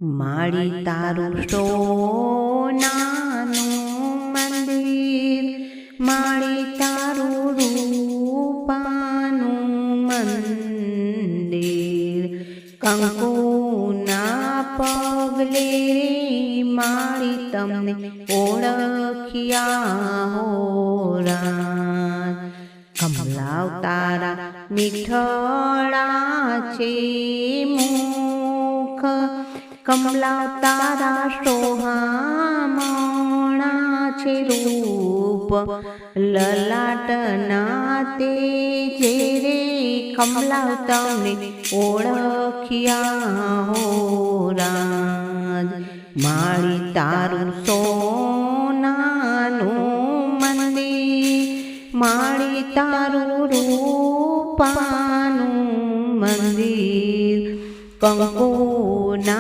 માળી તારું સોનાનું મંદિર, માળી તારું રૂપાનું મંદિર, કંકુના પગલે રે માળી તમને ઓળખ્યા હો રાત. કમલાવ તારા મીઠડા છે મુખ, કમલાવ તારા સોહામણા છે રૂપ, લલાટના તેજે રે કમલાવ તમને ઓળખ્યા હો રાજ. માળી તારું સોનાનું મંદિર, માળી તારું રૂપાનું મંદિર, કંકુના